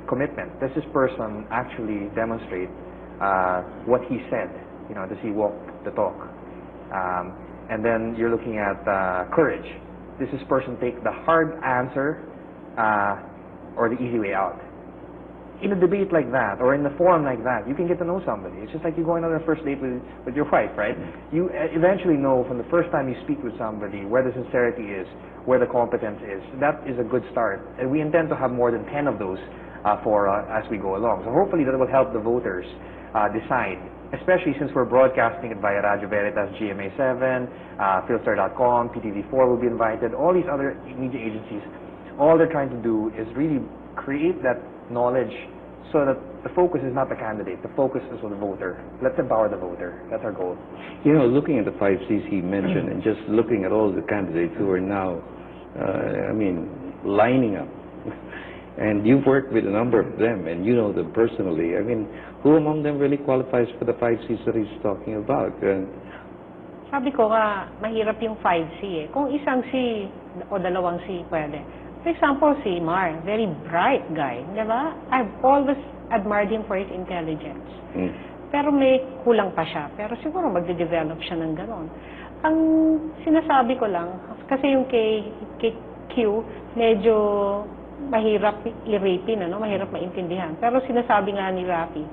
commitment. Does this person actually demonstrate what he said? You know, does he walk the talk? And then you're looking at courage. Does this person take the hard answer or the easy way out? In a debate like that, or in a forum like that, you can get to know somebody. It's just like you going on a first date with your wife, right? You eventually know from the first time you speak with somebody where the sincerity is, where the competence is. That is a good start. And we intend to have more than 10 of those as we go along. So hopefully that will help the voters decide, especially since we're broadcasting it via Radio Veritas, GMA7, Philstar.com, PTV4 will be invited, all these other media agencies. All they're trying to do is really create that knowledge so that the focus is not the candidate, the focus is on the voter. Let's empower the voter. That's our goal. You know, looking at the 5 Cs he mentioned and just looking at all the candidates who are now, lining up, and you've worked with a number of them and you know them personally, I mean, who among them really qualifies for the 5 Cs that he's talking about? Sabi ko nga, mahirap yung 5C eh. Kung isang C o dalawang C pwede. For example, si Mar, very bright guy, di ba? I've always admired him for his intelligence. Pero may kulang pa siya. Pero siguro magde-develop siya ng ganon. Ang sinasabi ko lang, kasi yung kay Q, medyo mahirap i-rapin, mahirap maintindihan. Pero sinasabi nga ni Rafi,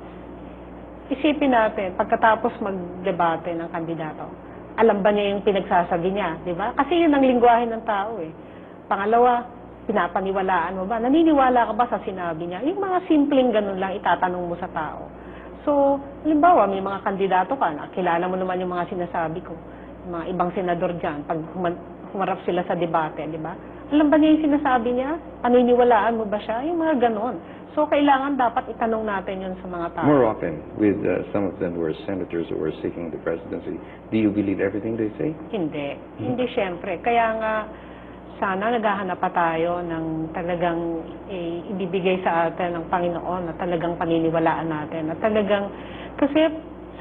isipin natin, pagkatapos magdebate ng kandidato, alam ba niya yung pinagsasabi niya, di ba? Kasi yun ang lingwahe ng tao eh. Pangalawa, pinapaniwalaan mo ba? Naniniwala ka ba sa sinabi niya? Yung mga simpleng ganun lang itatanong mo sa tao. So, halimbawa, may mga kandidato ka, kilala mo naman yung mga sinasabi ko. Yung mga ibang senador dyan, pag humarap sila sa debate, di ba? Alam ba niya yung sinasabi niya? Paniniwalaan mo ba siya? Yung mga ganun. So, kailangan dapat itanong natin yun sa mga tao. More often, with some of them who are senators who are seeking the presidency, do you believe everything they say? Hindi. Hindi syempre. Kaya nga, sana naghahanap pa tayo ng talagang ibibigay sa atin ng Panginoon na talagang paniniwalaan natin. At talagang, kasi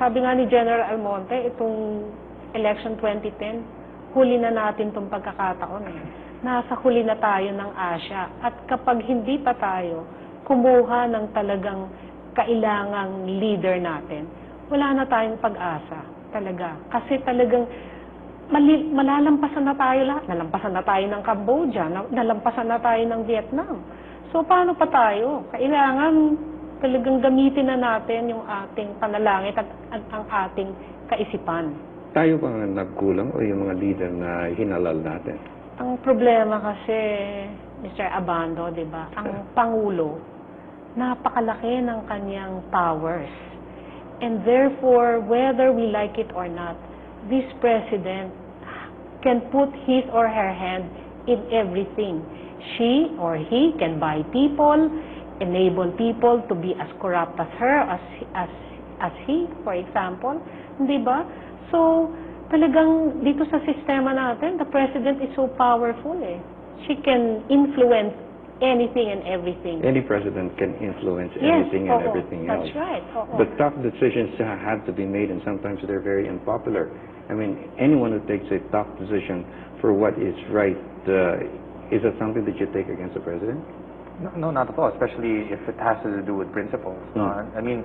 sabi nga ni General Almonte, itong election 2010, huli na natin itong pagkakataon. Nasa huli na tayo ng Asya. At kapag hindi pa tayo kumuha ng talagang kailangang leader natin, wala na tayong pag-asa. Talaga. Kasi talagang malalampasan na tayo lahat. Nalampasan na tayo ng Cambodia, nalampasan na tayo ng Vietnam. So, paano pa tayo? Kailangan talagang gamitin na natin yung ating panalangin at ang ating kaisipan. Tayo ba nagkulang o yung mga leader na hinalal natin? Ang problema kasi, Mr. Abando, di ba? Ang Pangulo, napakalaki ng kanyang powers. And therefore, whether we like it or not, this president can put his or her hand in everything. She or he can buy people, enable people to be as corrupt as her, as he, for example. Di ba? So, talagang dito sa sistema natin, the president is so powerful eh. She can influence anything and everything. Any president can influence anything and everything else. That's right. But tough decisions have to be made, and sometimes they're very unpopular. I mean, anyone who takes a tough decision for what is right, is that something that you take against the president? No, not at all, especially if it has to do with principles. I mean,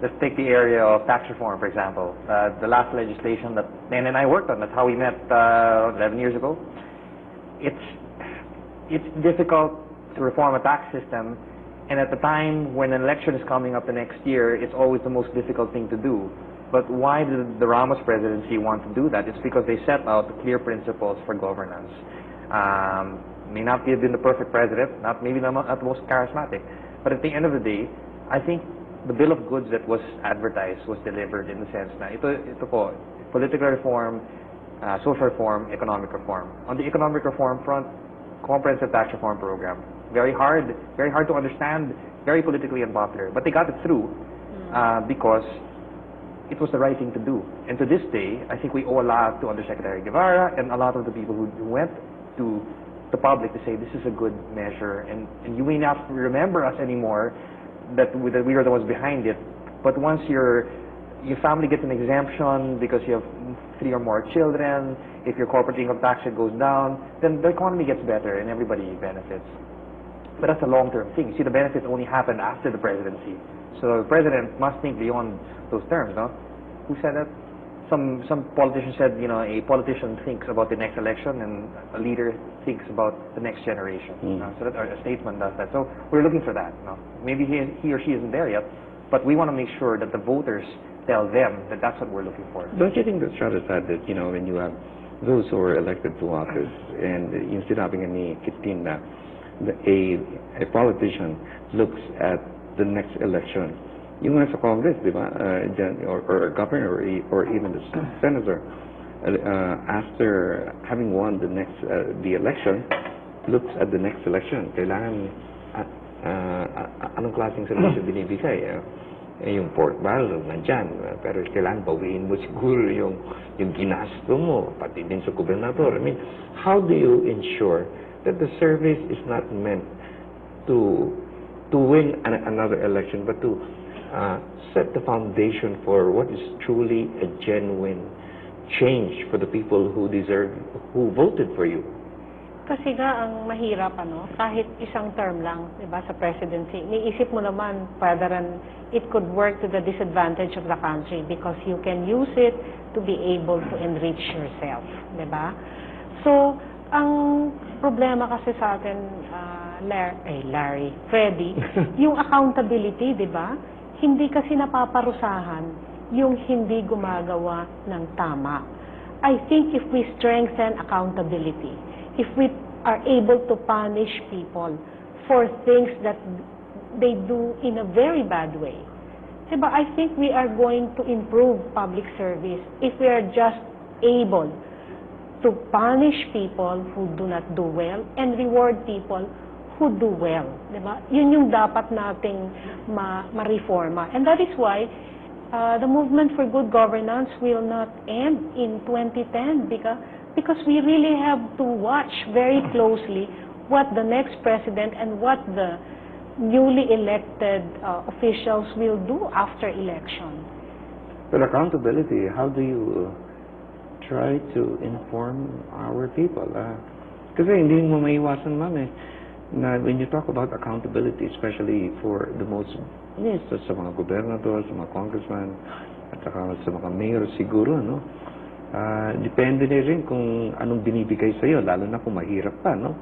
let's take the area of tax reform, for example. The last legislation that Nen and I worked on, that's how we met 11 years ago. It's difficult to reform a tax system, and at the time when an election is coming up the next year, it's always the most difficult thing to do. But why did the Ramos presidency want to do that? It's because they set out clear principles for governance. May not have been the perfect president, maybe not the most charismatic, but at the end of the day, I think the bill of goods that was advertised was delivered in the sense na ito po, political reform, social reform, economic reform. On the economic reform front, comprehensive tax reform program. Very hard to understand, very politically unpopular. But they got it through because it was the right thing to do. And to this day, I think we owe a lot to Undersecretary Guevara and a lot of the people who went to the public to say this is a good measure. And you may not remember us anymore that we are the ones behind it. But once your family gets an exemption because you have 3 or more children, if your corporate income tax rate goes down, then the economy gets better and everybody benefits. But that's a long-term thing. See, the benefits only happen after the presidency. So the president must think beyond those terms, no? Who said that? Some politician said, you know, a politician thinks about the next election and a leader thinks about the next generation. So that a statement does that. So we're looking for that. No? Maybe he or she isn't there yet, but we want to make sure that the voters tell them that that's what we're looking for. Don't you think that's rather sad that, you know, when you have those who are elected to office and instead of having any kitin na, a politician looks at the next election, yung nasa Congress, di ba, or a governor or even the senator, after having won the election, looks at the next election. Kailangan, anong klaseng servisyo binibigay? Yung pork barrel, nandyan. Pero kailangan bawiin mo siguro yung ginasto mo, pati din sa gobernador. I mean, how do you ensure that the service is not meant to win another election, but to set the foundation for what is truly a genuine change for the people who voted for you? Kasi nga, ang mahirap, kahit isang term lang, diba, sa presidency, niisip mo naman, it could work to the disadvantage of the country because you can use it to be able to enrich yourself, diba? So, ang problema kasi sa atin, Freddy, yung accountability, diba? Hindi kasi napaparusahan yung hindi gumagawa ng tama. I think if we strengthen accountability, if we are able to punish people for things that they do in a very bad way, diba, I think we are going to improve public service if we are just able to punish people who do not do well and reward people who do well. Diba? Yun yung dapat nating ma-reforma. And that is why the movement for good governance will not end in 2010 because we really have to watch very closely what the next president and what the newly elected officials will do after election. But accountability, how do you try to inform our people? Kasi hindi mo maiwasan, ma'am, na when you talk about accountability, especially for the most, sa mga gobernador, sa mga congressman, at saka sa mga mayor siguro, no? Depende na rin kung anong binibigay sa iyo, lalo na kung mahirap pa, no?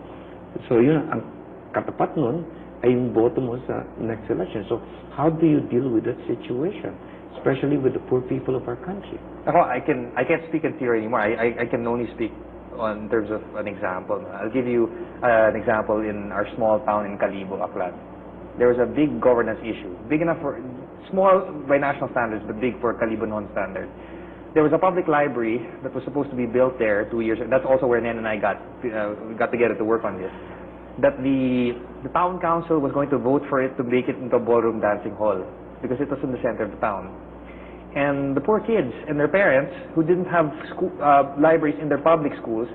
So, yun, ang katapat nun ay yung boto mo sa next election. So, how do you deal with that situation, especially with the poor people of our country? I can't speak in theory anymore. I can only speak in terms of an example. I'll give you an example in our small town in Calibo, Aklan. There was a big governance issue, big enough for, small by national standards, but big for Calibo non-standard. There was a public library that was supposed to be built there 2 years ago. That's also where Nen and I got together to work on this. That the town council was going to vote for it to make it into a ballroom dancing hall because it was in the center of the town. And the poor kids and their parents who didn't have libraries in their public schools